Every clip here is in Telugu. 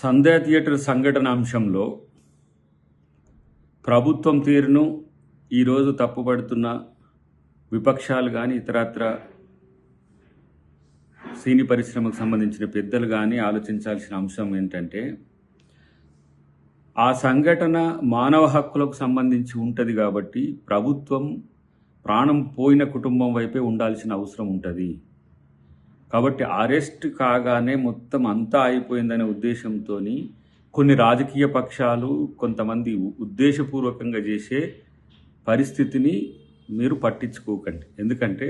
సంధ్యా థియేటర్ సంఘటన అంశంలో ప్రభుత్వం తీరును ఈరోజు తప్పుపడుతున్న విపక్షాలు కానీ ఇతరత్ర సినీ పరిశ్రమకు సంబంధించిన పెద్దలు కానీ ఆలోచించాల్సిన అంశం ఏంటంటే, ఆ సంఘటన మానవ హక్కులకు సంబంధించి ఉంటుంది కాబట్టి ప్రభుత్వం ప్రాణం పోయిన కుటుంబం వైపే ఉండాల్సిన అవసరం ఉంటుంది. కాబట్టి అరెస్ట్ కాగానే మొత్తం అంతా అయిపోయిందనే ఉద్దేశంతో కొన్ని రాజకీయ పక్షాలు కొంతమంది ఉద్దేశపూర్వకంగా చేసే పరిస్థితిని మీరు పట్టించుకోకండి. ఎందుకంటే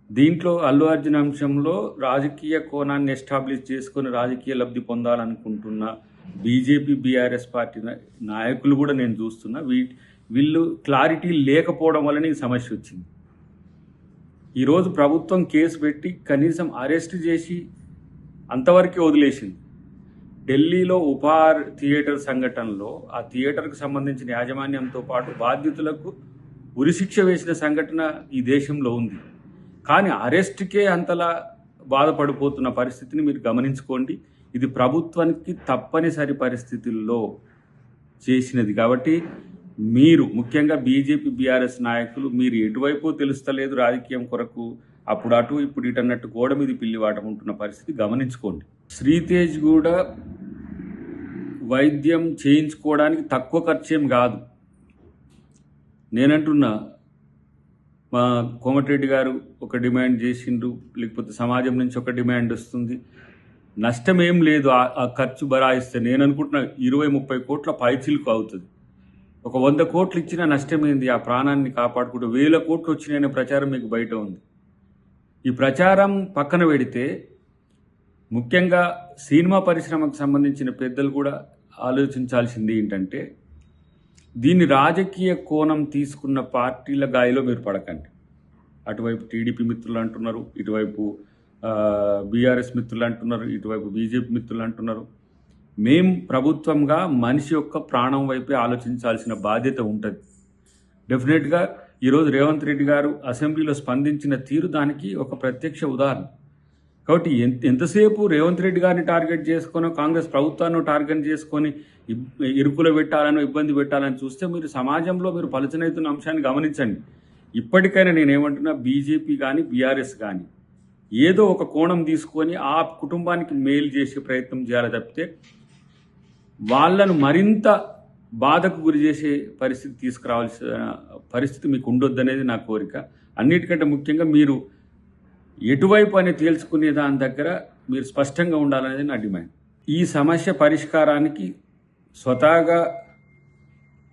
దీంట్లో అల్లు అర్జున్ అంశంలో రాజకీయ కోణాన్ని ఎస్టాబ్లిష్ చేసుకొని రాజకీయ లబ్ధి పొందాలనుకుంటున్న బీజేపీ బీఆర్ఎస్ పార్టీ నాయకులు కూడా నేను చూస్తున్నా. వీళ్ళు క్లారిటీ లేకపోవడం వల్లనే ఈ సమస్య వచ్చింది. ఈరోజు ప్రభుత్వం కేసు పెట్టి కనీసం అరెస్ట్ చేసి అంతవరకే వదిలేసింది. ఢిల్లీలో ఉపహార్ థియేటర్ సంఘటనలో ఆ థియేటర్కు సంబంధించిన యాజమాన్యంతో పాటు బాధ్యతలకు ఉరిశిక్ష వేసిన సంఘటన ఈ దేశంలో ఉంది. కానీ అరెస్ట్కే అంతలా బాధపడిపోతున్న పరిస్థితిని మీరు గమనించుకోండి. ఇది ప్రభుత్వానికి తప్పనిసరి పరిస్థితుల్లో చేసినది. కాబట్టి మీరు ముఖ్యంగా బీజేపీ బీఆర్ఎస్ నాయకులు మీరు ఎటువైపు తెలుస్తలేదు రాజకీయం కొరకు, అప్పుడు అటు ఇప్పుడు ఇటు అన్నట్టు గోడ మీద పిల్లివాటం ఉంటున్న పరిస్థితి గమనించుకోండి. శ్రీతేజ్ కూడా వైద్యం చేయించుకోవడానికి తక్కువ ఖర్చేం కాదు. నేనంటున్నా, మా కోమటిరెడ్డి గారు ఒక డిమాండ్ చేసిండ్రు, లేకపోతే సమాజం నుంచి ఒక డిమాండ్ వస్తుంది. నష్టం ఏం లేదు ఆ ఖర్చు బరాయిస్తే. నేను అనుకుంటున్నా 20-30 కోట్ల పైచిలుకు అవుతుంది. ఒక 100 కోట్లు ఇచ్చిన నష్టమైంది. ఆ ప్రాణాన్ని కాపాడుకుంటూ 1000 కోట్లు వచ్చినాయనే ప్రచారం మీకు బయట ఉంది. ఈ ప్రచారం పక్కన పెడితే ముఖ్యంగా సినిమా పరిశ్రమకు సంబంధించిన పెద్దలు కూడా ఆలోచించాల్సింది ఏంటంటే, దీన్ని రాజకీయ కోణం తీసుకున్న పార్టీల గాయలో మీరు పడకండి. అటువైపు టీడీపీ మిత్రులు అంటున్నారు, ఇటువైపు బీఆర్ఎస్ మిత్రులు అంటున్నారు, ఇటువైపు బీజేపీ మిత్రులు అంటున్నారు. మేం ప్రభుత్వంగా మనిషి యొక్క ప్రాణం వైపే ఆలోచించాల్సిన బాధ్యత ఉంటుంది. డెఫినెట్గా ఈరోజు రేవంత్ రెడ్డి గారు అసెంబ్లీలో స్పందించిన తీరు దానికి ఒక ప్రత్యక్ష ఉదాహరణ. కాబట్టి ఎంతసేపు రేవంత్ రెడ్డి గారిని టార్గెట్ చేసుకొని, కాంగ్రెస్ ప్రభుత్వాన్ని టార్గెట్ చేసుకొని ఇరుకులో పెట్టాలని, ఇబ్బంది పెట్టాలని చూస్తే మీరు సమాజంలో మీరు పలుచనవుతున్న అంశాన్ని గమనించండి. ఇప్పటికైనా నేనేమంటున్నా, బీజేపీ కానీ బీఆర్ఎస్ కానీ ఏదో ఒక కోణం తీసుకొని ఆ కుటుంబానికి మేలు చేసే ప్రయత్నం చేయాలి తప్పితే వాళ్ళను మరింత బాధకు గురి చేసే పరిస్థితి తీసుకురావాల్సిన పరిస్థితి మీకు ఉండొద్దనేది నా కోరిక. అన్నిటికంటే ముఖ్యంగా మీరు ఎటువైపు అని తేల్చుకునే దాని దగ్గర మీరు స్పష్టంగా ఉండాలనేది నా డిమాండ్. ఈ సమస్య పరిష్కారానికి స్వతహాగా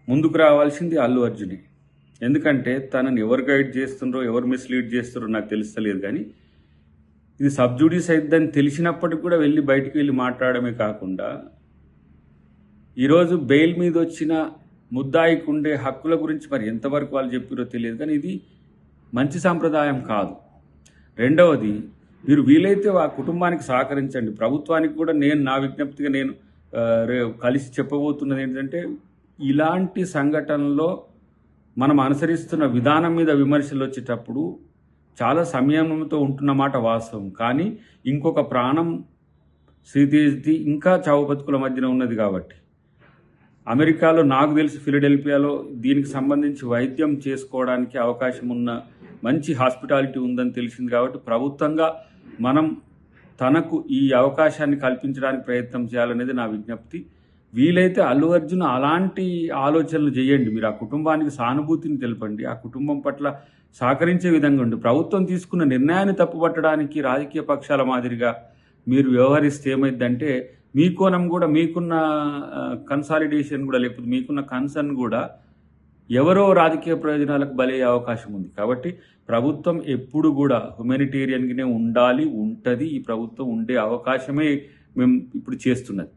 ముందుకు రావాల్సింది అల్లు అర్జునే. ఎందుకంటే తనని ఎవరు గైడ్ చేస్తుండ్రో, ఎవరు మిస్లీడ్ చేస్తుండ్రో నాకు తెలుస్తలేదు. కానీ ఇది సబ్జుడీస్ అయిద్దని తెలిసినప్పటికి కూడా బయటికి వెళ్ళి మాట్లాడమే కాకుండా, ఈరోజు బెయిల్ మీద వచ్చిన ముద్దాయికి ఉండే హక్కుల గురించి మరి ఎంతవరకు వాళ్ళు చెప్పారో తెలియదు. కానీ ఇది మంచి సాంప్రదాయం కాదు. రెండవది, మీరు వీలైతే ఆ కుటుంబానికి సహకరించండి. ప్రభుత్వానికి కూడా నా విజ్ఞప్తిగా నేను కలిసి చెప్పబోతున్నది ఏంటంటే, ఇలాంటి సంఘటనలో మనం అనుసరిస్తున్న విధానం మీద విమర్శలు వచ్చేటప్పుడు చాలా సంయమనంతో ఉంటున్నమాట వాస్తవం. కానీ ఇంకొక ప్రాణం శ్రీతేజ్ది ఇంకా చావు బతుకుల మధ్యన ఉన్నది. కాబట్టి అమెరికాలో నాకు తెలిసి ఫిలడెల్ఫియాలో దీనికి సంబంధించి వైద్యం చేసుకోవడానికి అవకాశం ఉన్న మంచి హాస్పిటాలిటీ ఉందని తెలిసింది. కాబట్టి ప్రభుత్వంగా మనం తనకు ఈ అవకాశాన్ని కల్పించడానికి ప్రయత్నం చేయాలనేది నా విజ్ఞప్తి. వీలైతే అల్లు అర్జున్ అలాంటి ఆలోచనలు చేయండి. మీరు ఆ కుటుంబానికి సానుభూతిని తెలపండి, ఆ కుటుంబం పట్ల సహకరించే విధంగా ఉండి, ప్రభుత్వం తీసుకున్న నిర్ణయాన్ని తప్పుపట్టడానికి రాజకీయ పక్షాల మాదిరిగా మీరు వ్యవహరిస్తే ఏమైందంటే, మీ కోణం కూడా, మీకున్న కన్సాలిడేషన్ కూడా, లేకపోతే మీకున్న కన్సర్న్ కూడా ఎవరో రాజకీయ ప్రయోజనాలకు బలయ్యే అవకాశం ఉంది. కాబట్టి ప్రభుత్వం ఎప్పుడు కూడా హ్యుమానిటేరియన్గానే ఉండాలి, ఉంటుంది. ఈ ప్రభుత్వం ఉండే అవకాశమే మేము ఇప్పుడు చేస్తున్నది.